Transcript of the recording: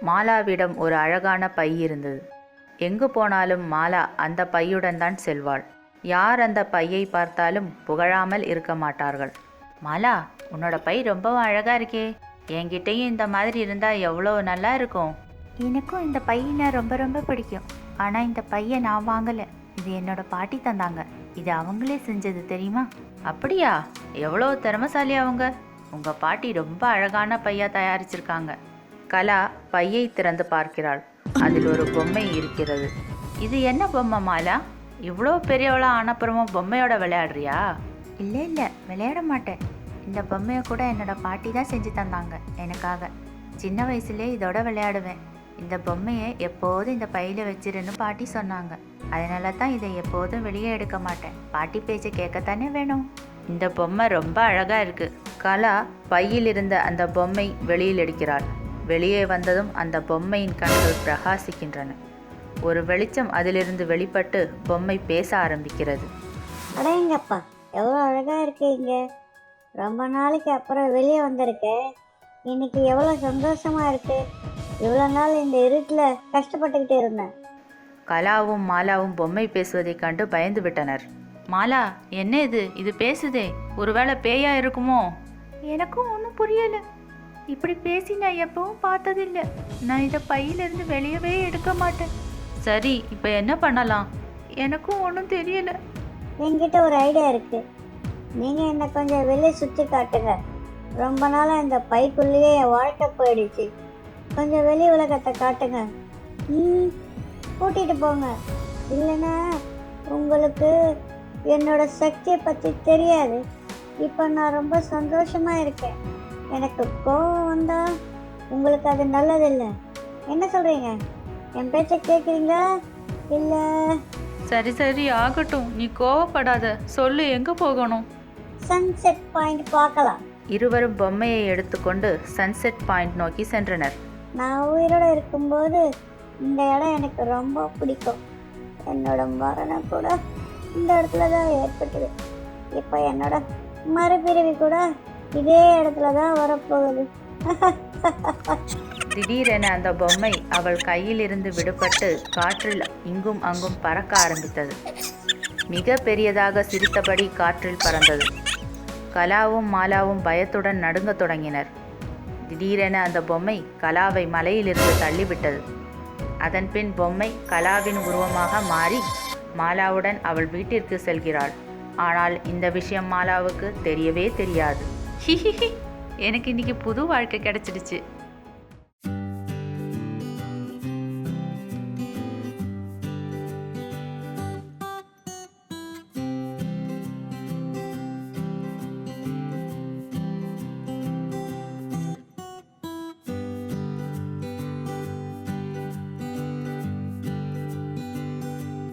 மாலாவிடம் ஒரு அழகான பை இருந்தது. எங்கு போனாலும் மாலா அந்த பையுடன் தான் செல்வாள். யார் அந்த பையை பார்த்தாலும் புகழாமல் இருக்க மாட்டார்கள். மாலா, உன்னோட பை ரொம்பவும் அழகா இருக்கே, என்கிட்டயும் இந்த மாதிரி இருந்தா எவ்வளோ நல்லா இருக்கும். எனக்கும் இந்த பையனை ரொம்ப ரொம்ப பிடிக்கும். ஆனால் இந்த பையை நான் வாங்கலை, இது என்னோட பாட்டி தந்தாங்க. இது அவங்களே செஞ்சது தெரியுமா? அப்படியா? எவ்வளோ திறமசாலி அவங்க. உங்க பாட்டி ரொம்ப அழகான பையா தயாரிச்சிருக்காங்க. கலா பையை திறந்து பார்க்கிறாள். அதில் ஒரு பொம்மை இருக்கிறது. இது என்ன பொம்மை மாலா? இவ்வளோ பெரியவளா ஆனப்புறமும் பொம்மையோட விளையாடுறியா? இல்லை இல்லை, விளையாட மாட்டேன். இந்த பொம்மையை கூட என்னோட பாட்டி தான் செஞ்சு தந்தாங்க எனக்காக. சின்ன வயசுலேயே இதோட விளையாடுவேன். இந்த பொம்மையை எப்போதும் இந்த பையில வச்சிருன்னு பாட்டி சொன்னாங்க. அதனால தான் இதை எப்போதும் வெளியே எடுக்க மாட்டேன். பாட்டி பேச்சை கேட்கத்தானே வேணும். இந்த பொம்மை ரொம்ப அழகா இருக்கு. கலா பையில் இருந்த அந்த பொம்மை வெளியில் எடுக்கிறாள். வெளியே வந்ததும் அந்த பொம்மையின் கண்கள் பிரகாசிக்கின்றன. ஒரு வெளிச்சம் அதிலிருந்து வெளிப்பட்டு பொம்மை பேச ஆரம்பிக்கிறது. அடேங்கப்பா, எவ்வளோ அழகா இருக்கீங்க. ரொம்ப நாளைக்கு அப்புறம் வெளியே வந்திருக்கேன். இன்னைக்கு எவ்வளோ சந்தோஷமா இருக்கு. இவ்வளோ நாள் இந்த இருட்டில் கஷ்டப்பட்டுக்கிட்டு இருந்தேன். கலாவும் மாலாவும் பொம்மை பேசுவதை கண்டு பயந்து விட்டனர். மாலா, என்ன இது? இது பேசுதே, ஒருவேளை பேயா இருக்குமோ? எனக்கும் ஒன்றும் புரியலை. இப்படி பேசி நான் எப்பவும் பார்த்ததில்லை. நான் இதை பையிலிருந்து வெளியவே எடுக்க மாட்டேன். சரி, இப்போ என்ன பண்ணலாம்? எனக்கும் ஒன்றும் தெரியல. என்கிட்ட ஒரு ஐடியா இருக்கு. நீங்கள் என்னை கொஞ்சம் வெளியே சுற்றி காட்டுங்க. ரொம்ப நாளாக இந்த பைக்குள்ளேயே என் வாழ்க்கை போயிடுச்சு. கொஞ்சம் வெளி உலகத்தை காட்டுங்க. கூட்டிகிட்டு போங்க. இல்லைன்னா உங்களுக்கு என்னோட சக்தியை பற்றி தெரியாது. இப்போ நான் ரொம்ப சந்தோஷமாக இருக்கேன். எனக்கு கோபம் வந்தால் உங்களுக்கு அது நல்லதில்லை. என்ன சொல்கிறீங்க? என் பேச்சை கேட்குறீங்களா இல்லை? சரி சரி, ஆகட்டும், நீ கோவப்படாத. சொல்லு, எங்கே போகணும்? சன்செட் பாயிண்ட் பார்க்கலாம். இருவரும் பொம்மையை எடுத்துக்கொண்டு சன்செட் பாயிண்ட் நோக்கி சென்றனர். நான் உயிரோடு இருக்கும்போது இந்த இடம் எனக்கு ரொம்ப பிடிக்கும். என்னோட மரணம் கூட இந்த இடத்துல தான் ஏற்பட்டது. இப்போ என்னோட மறுபிறவி கூட இதே இடத்துல தான் வரப்போகுது. திடீரென அந்த பொம்மை அவள் கையில் இருந்து விடுபட்டு காற்றில் இங்கும் அங்கும் பறக்க ஆரம்பித்தது. மிக பெரியதாக சிரித்தபடி காற்றில் பறந்தது. கலாவும் மாலாவும் பயத்துடன் நடுங்கத் தொடங்கினர். திடீரென அந்த பொம்மை கலாவை மலையிலிருந்து தள்ளிவிட்டது. அதன் பின் பொம்மை கலாவின் உருவமாக மாறி மாலாவுடன் அவள் வீட்டிற்கு செல்கிறாள். ஆனால் இந்த விஷயம் மாலாவுக்கு தெரியவே தெரியாது. எனக்கு இன்னைக்கு புது வாழ்க்கை கிடைச்சிடுச்சு.